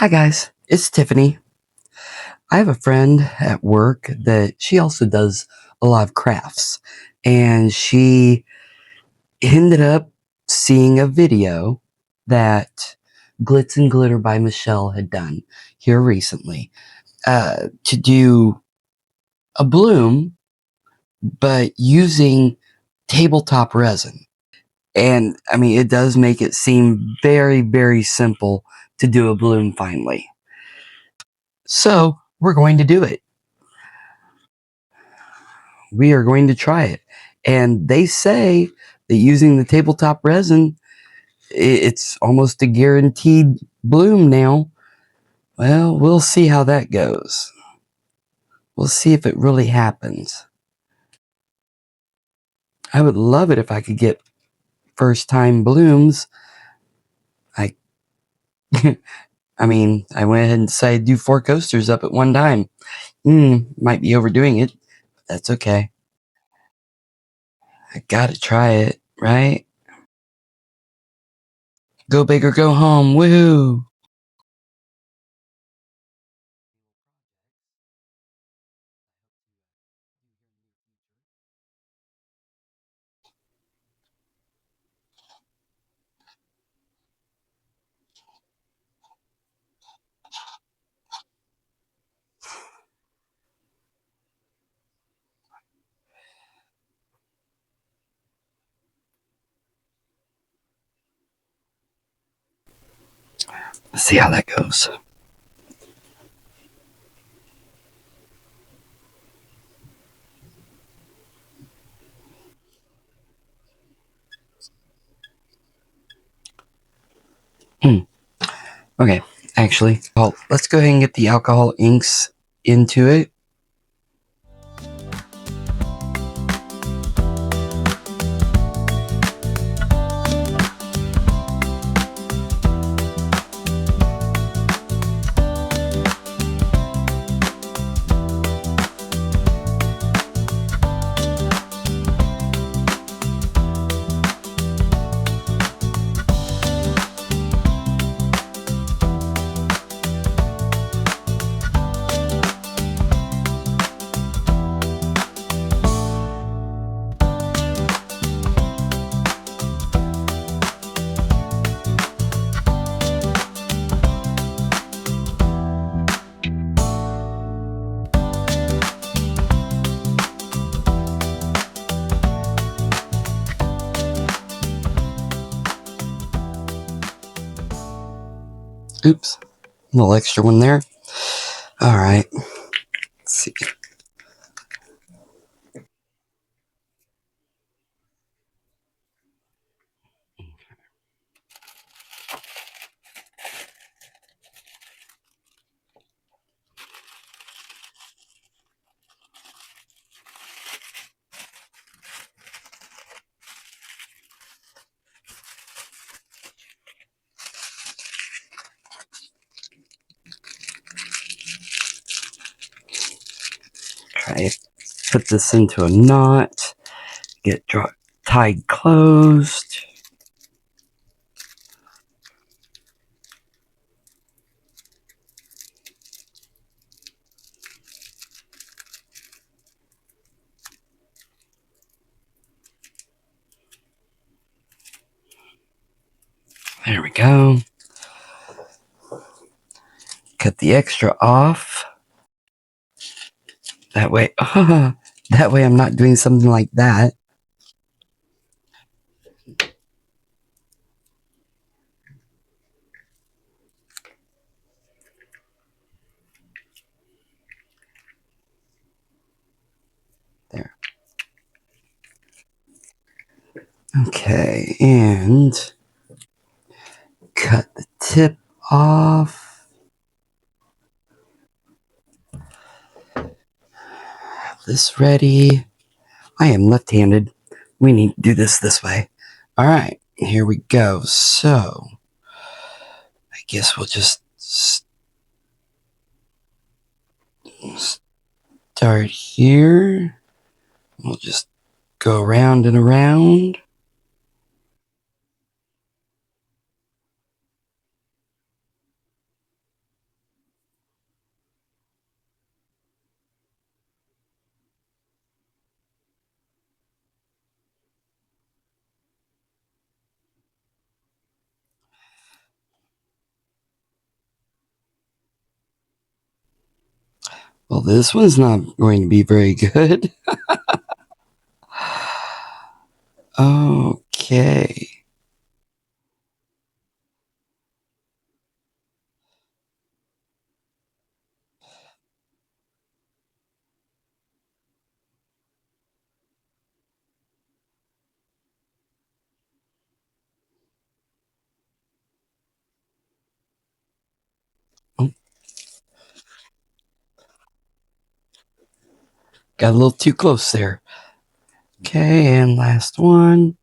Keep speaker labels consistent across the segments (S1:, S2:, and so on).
S1: Hi guys, it's Tiffany. I have a friend at work that she also does a lot of crafts, and she ended up seeing a video that Glitz and Glitter by Michelle had done here recently to do a bloom, but using tabletop resin. And I mean, it does make it seem very, very simple to do a bloom finally. So we're going to do it. We are going to try it. And they say that using the tabletop resin, it's almost a guaranteed bloom now. Well, we'll see how that goes. We'll see if it really happens. I would love it if I could get first time blooms. I I mean, I went ahead and decided to do 4 coasters up at one time. Might be overdoing it, but that's okay. I gotta try it, right? Go big or go home. Woohoo! Let's see how that goes. Okay, actually, well, let's go ahead and get the alcohol inks into it. Oops, a little extra one there. All right, let's see. Try put this into a knot. Get tied closed. There we go. Cut the extra off. That way, that way I'm not doing something like that. There. Okay, and cut the tip off. Have this ready. I am left-handed. We need to do this way. All right, here we go. So, I guess we'll just start here. We'll just go around and around. Well, this one's not going to be very good. Okay. Oh, got a little too close there. Okay, and last one.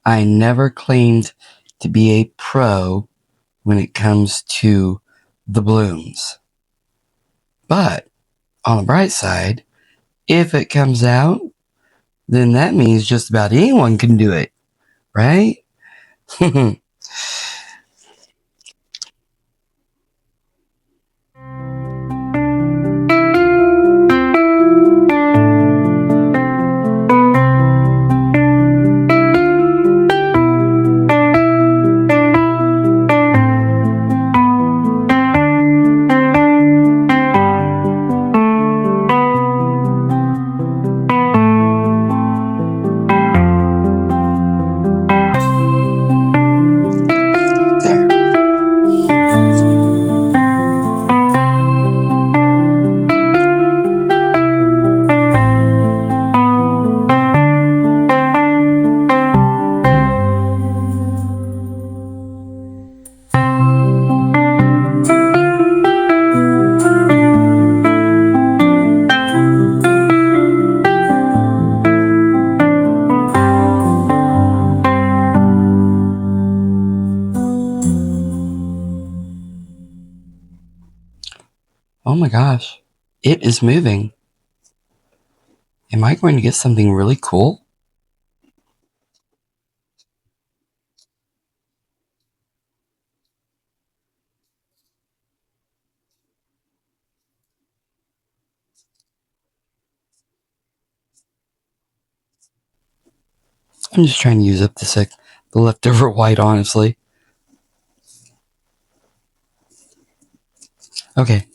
S1: I never claimed to be a pro when it comes to the blooms. But on the bright side, if it comes out, then that means just about anyone can do it, right? There. Oh my gosh. It is moving. Am I going to get something really cool? I'm just trying to use up the leftover white, honestly. Okay.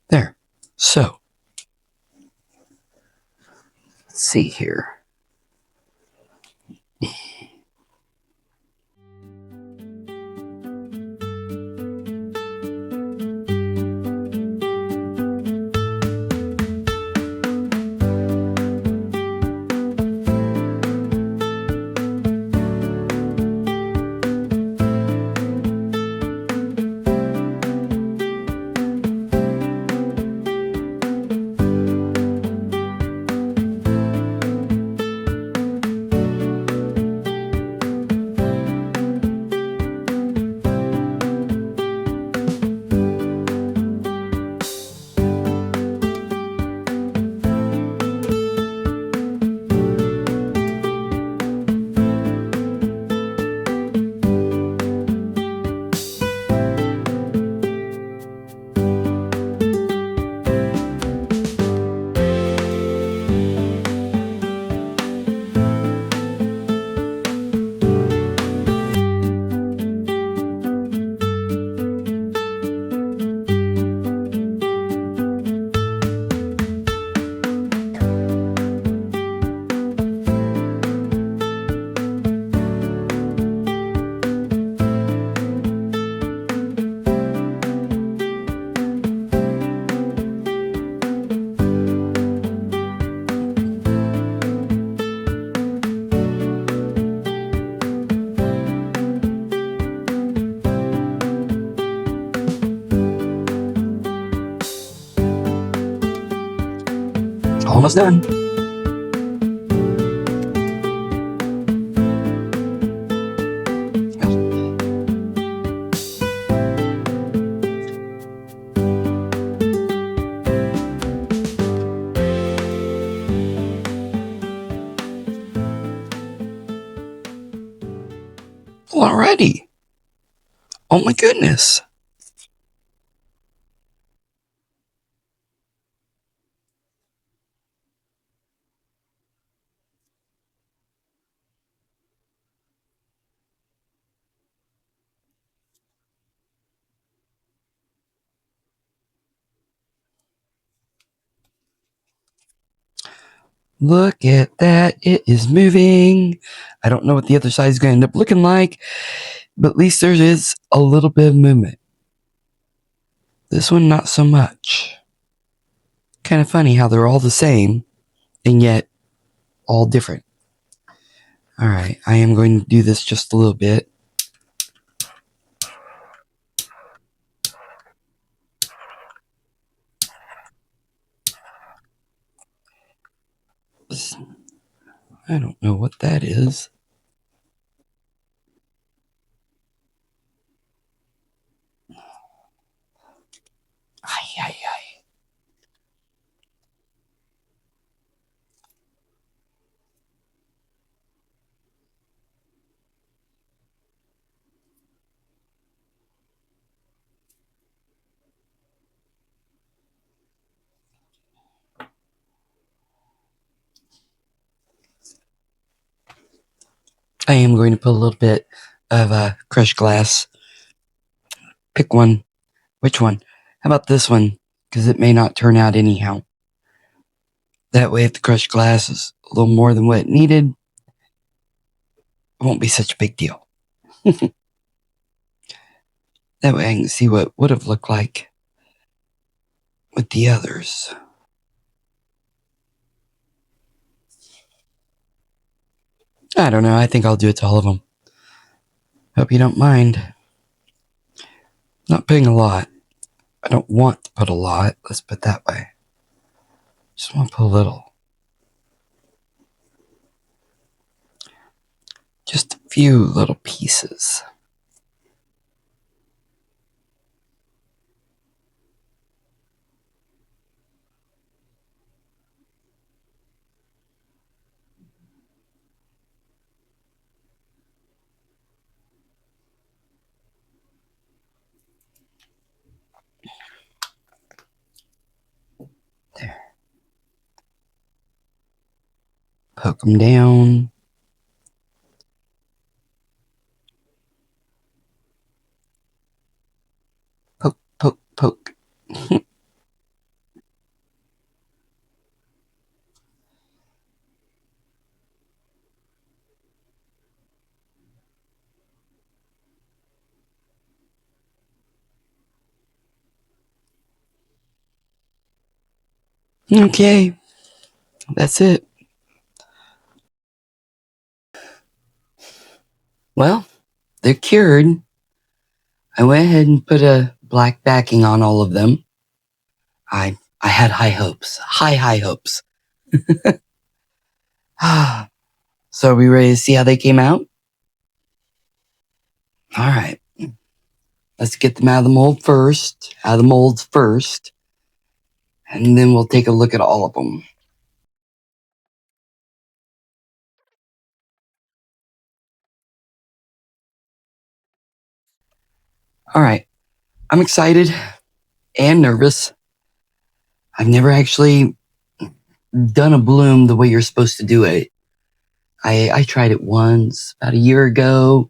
S1: There. So, let's see here. Almost done. Alrighty. Oh my goodness. Look at that. It is moving. I don't know what the other side is going to end up looking like, but at least there is a little bit of movement. This one, not so much. Kind of funny how they're all the same and yet all different. All right, I am going to do this just a little bit. I don't know what that is. Ay, ay, ay. I am going to put a little bit of crushed glass. Pick one. Which one? How about this one? Because it may not turn out anyhow. That way, if the crushed glass is a little more than what it needed, it won't be such a big deal. That way I can see what it would have looked like with the others. I don't know. I think I'll do it to all of them. Hope you don't mind. Not putting a lot. I don't want to put a lot. Let's put it that way. Just want to put a little. Just a few little pieces. There. Poke them down. Poke, poke, poke. Okay. That's it. Well, they're cured. I went ahead and put a black backing on all of them. I had high hopes. High hopes. So are we ready to see how they came out? All right. Let's get them out of the mold first. Out of the molds first. And then we'll take a look at all of them. All right. I'm excited and nervous. I've never actually done a bloom the way you're supposed to do it. I tried it once about a year ago.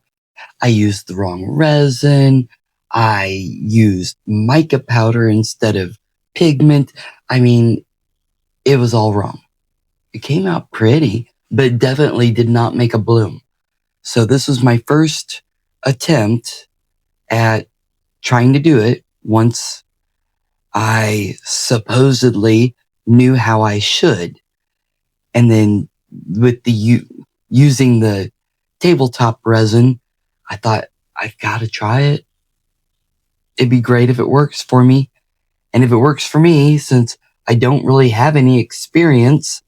S1: I used the wrong resin. I used mica powder instead of pigment. I mean, it was all wrong. It came out pretty, but definitely did not make a bloom. So this was my first attempt at trying to do it once I supposedly knew how I should. And then with the using the tabletop resin, I thought I've got to try it. It'd be great if it works for me. And if it works for me, since I don't really have any experience,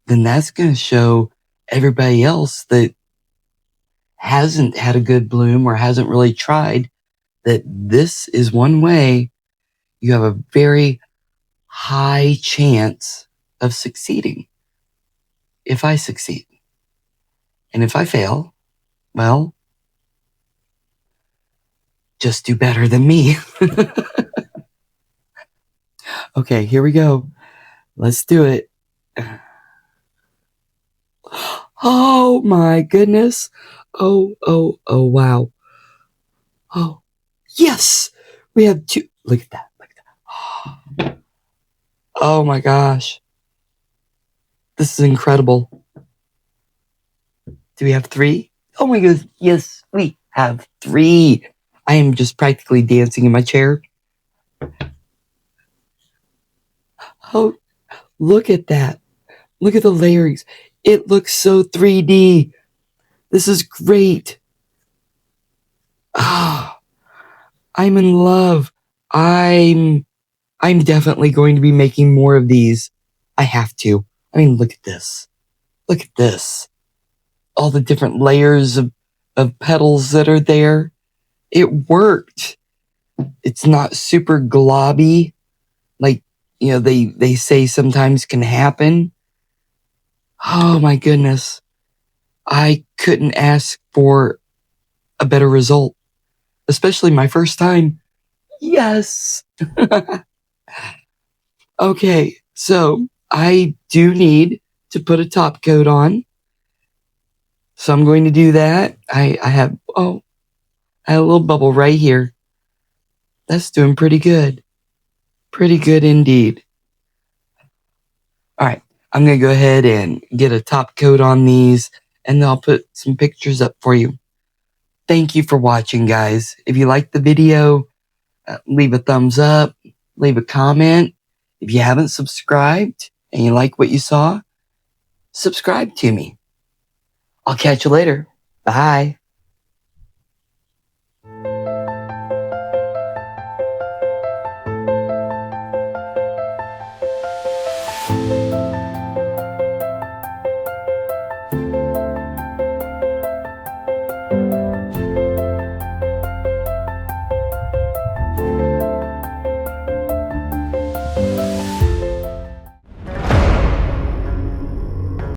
S1: then that's going to show everybody else that hasn't had a good bloom or hasn't really tried that this is one way you have a very high chance of succeeding. If I succeed. And if I fail, well, just do better than me. Okay, here we go. Let's do it. Oh my goodness. Oh, wow. Oh, yes. We have two. Look at that. Look at that. Oh my gosh. This is incredible. Do we have 3? Oh my goodness. Yes, we have 3. I am just practically dancing in my chair. Oh, look at that. Look at the layers. It looks so 3D. This is great. Ah, I'm in love. I'm definitely going to be making more of these. I have to. I mean, look at this. Look at this. All the different layers of petals that are there. It worked. It's not super globby like, they say sometimes can happen. Oh my goodness. I couldn't ask for a better result, especially my first time. Yes. Okay, so I do need to put a top coat on. So I'm going to do that. I have a little bubble right here. That's doing pretty good. Pretty good indeed. All right, I'm going to go ahead and get a top coat on these, and then I'll put some pictures up for you. Thank you for watching, guys. If you liked the video, leave a thumbs up, leave a comment. If you haven't subscribed and you like what you saw, subscribe to me. I'll catch you later. Bye.